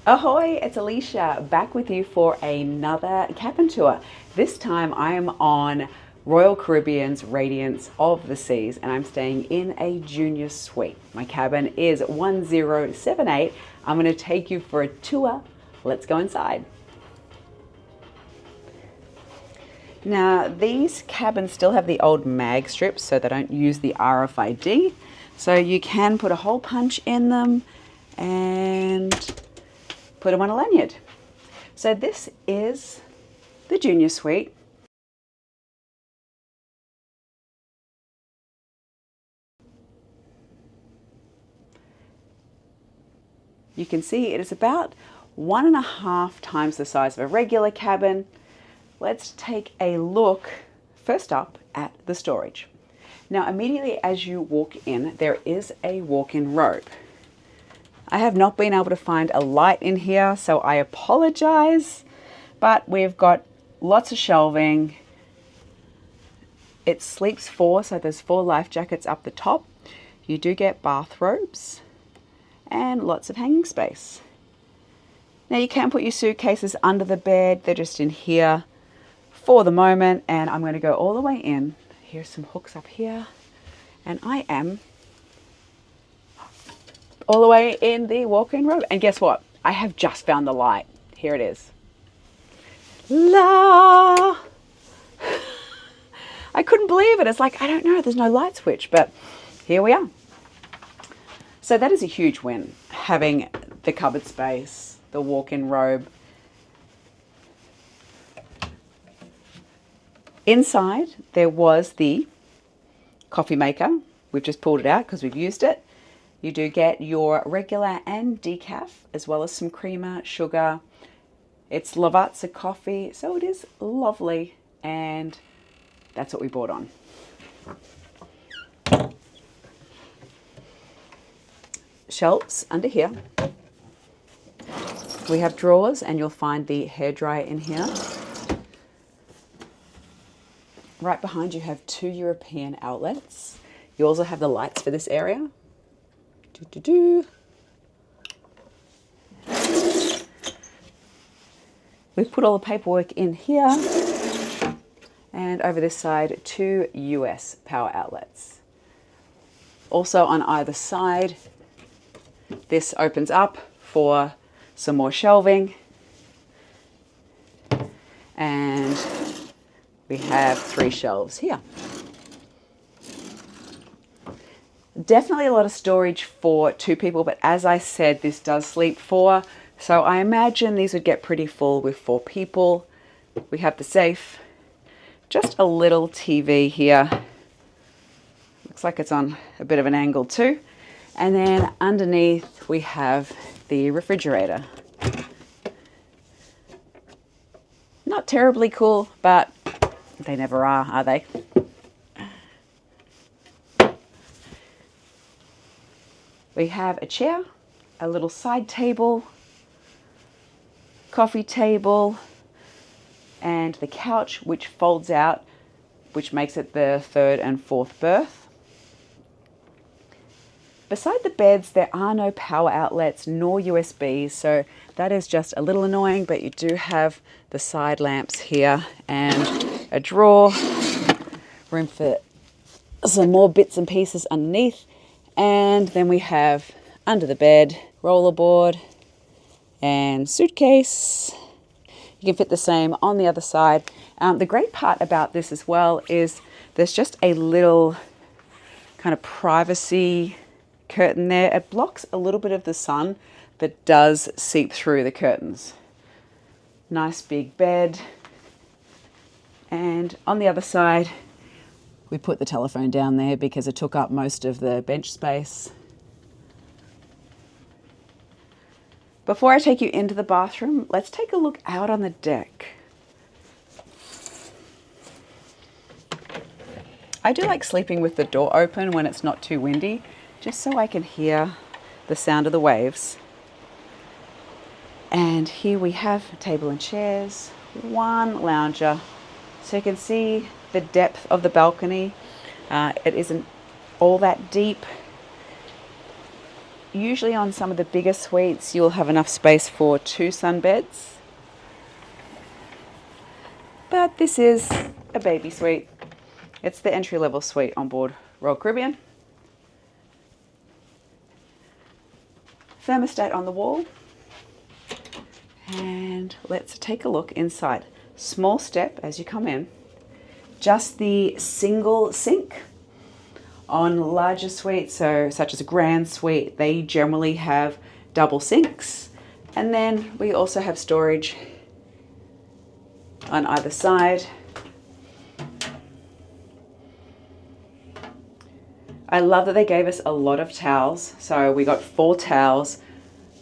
Ahoy, it's Alicia back with you for another cabin tour. This time I am on Royal Caribbean's Radiance of the Seas and I'm staying in a junior suite. My cabin is 1078. I'm going to take you for a tour. Let's go inside. Now these cabins still have the old mag strips, so they don't use the RFID. So you can put a hole punch in them and put them on a lanyard. So this is the junior suite. You can see it is about 1.5 times the size of a regular cabin. Let's take a look first up at the storage. Now immediately as you walk in, there is a walk-in robe. I have not been able to find a light in here, so I apologize, but we've got lots of shelving. It sleeps 4, so there's 4 life jackets up the top. You do get bathrobes and lots of hanging space. Now you can put your suitcases under the bed. They're just in here for the moment, and I'm going to go all the way in. Here's some hooks up here, and I am all the way in the walk-in robe. And guess what? I have just found the light. Here it is. La! I couldn't believe it. It's like, I don't know, there's no light switch, but here we are. So that is a huge win, having the cupboard space, the walk-in robe. Inside, there was the coffee maker. We've just pulled it out because we've used it. You do get your regular and decaf, as well as some creamer, sugar. It's Lavazza coffee, so it is lovely, and that's what we bought on. Shelves under here. We have drawers, and you'll find the hairdryer in here. Right behind you have 2 European outlets. You also have the lights for this area. We've put all the paperwork in here, and over this side 2 US power outlets. Also on either side, this opens up for some more shelving, and we have 3 shelves here. Definitely a lot of storage for 2 people, but as I said, this does sleep 4, so I imagine these would get pretty full with 4 people. We have the safe, just a little TV here. Looks like it's on a bit of an angle too. And then underneath we have the refrigerator. Not terribly cool, but they never are they? We have a chair, a little side table, coffee table, and the couch, which folds out, which makes it the 3rd and 4th berth. Beside the beds, there are no power outlets nor USBs, so that is just a little annoying, but you do have the side lamps here and a drawer, room for some more bits and pieces underneath. And then we have under the bed, rollerboard and suitcase. You can fit the same on the other side. The great part about this as well is there's just a little kind of privacy curtain there. It blocks a little bit of the sun, but does seep through the curtains. Nice big bed. And on the other side, we put the telephone down there because it took up most of the bench space. Before I take you into the bathroom, let's take a look out on the deck. I do like sleeping with the door open when it's not too windy, just so I can hear the sound of the waves. And here we have a table and chairs, 1 lounger, so you can see the depth of the balcony. It isn't all that deep. Usually on some of the bigger suites, you'll have enough space for 2 sunbeds. But this is a baby suite. It's the entry-level suite on board Royal Caribbean. Thermostat on the wall. And let's take a look inside. Small step as you come in. Just the single sink. On larger suites, such as a grand suite, they generally have double sinks. And then we also have storage on either side. I love that they gave us a lot of towels. So we got 4 towels,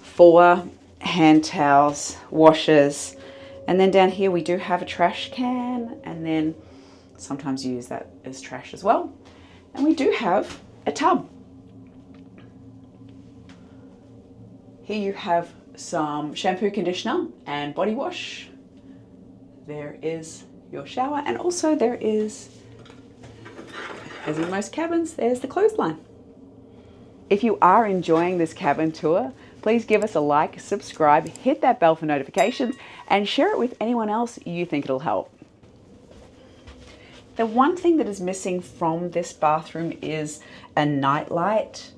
4 hand towels, washers, and then down here we do have a trash can, and then sometimes you use that as trash as well. And we do have a tub. Here you have some shampoo, conditioner, and body wash. There is your shower, and also there is, as in most cabins, there's the clothesline. If you are enjoying this cabin tour, please give us a like, subscribe, hit that bell for notifications, and share it with anyone else you think it'll help. The one thing that is missing from this bathroom is a night light.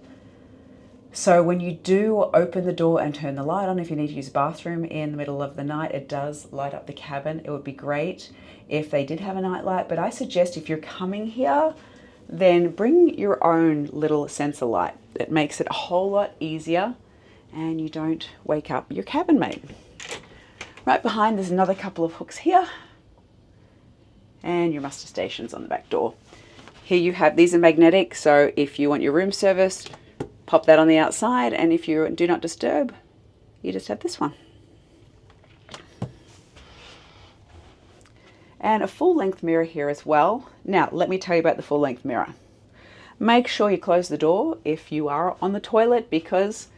So when you do open the door and turn the light on, if you need to use a bathroom in the middle of the night, it does light up the cabin. It would be great if they did have a night light, but I suggest if you're coming here, then bring your own little sensor light. It makes it a whole lot easier and you don't wake up your cabin mate. Right behind, there's another couple of hooks here and your muster stations on the back door. Here you have, these are magnetic, so if you want your room serviced, pop that on the outside, and if you do not disturb, you just have this one. And a full-length mirror here as well. Now, let me tell you about the full-length mirror. Make sure you close the door if you are on the toilet, because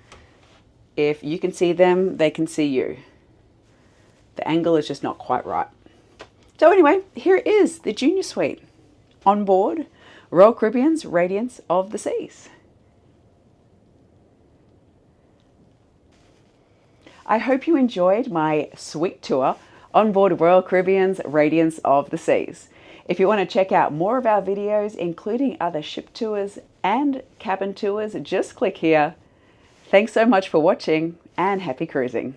if you can see them, they can see you. The angle is just not quite right. So anyway, here is the junior suite on board Royal Caribbean's Radiance of the Seas. I hope you enjoyed my suite tour on board Royal Caribbean's Radiance of the Seas. If you want to check out more of our videos, including other ship tours and cabin tours, just click here. Thanks so much for watching and happy cruising.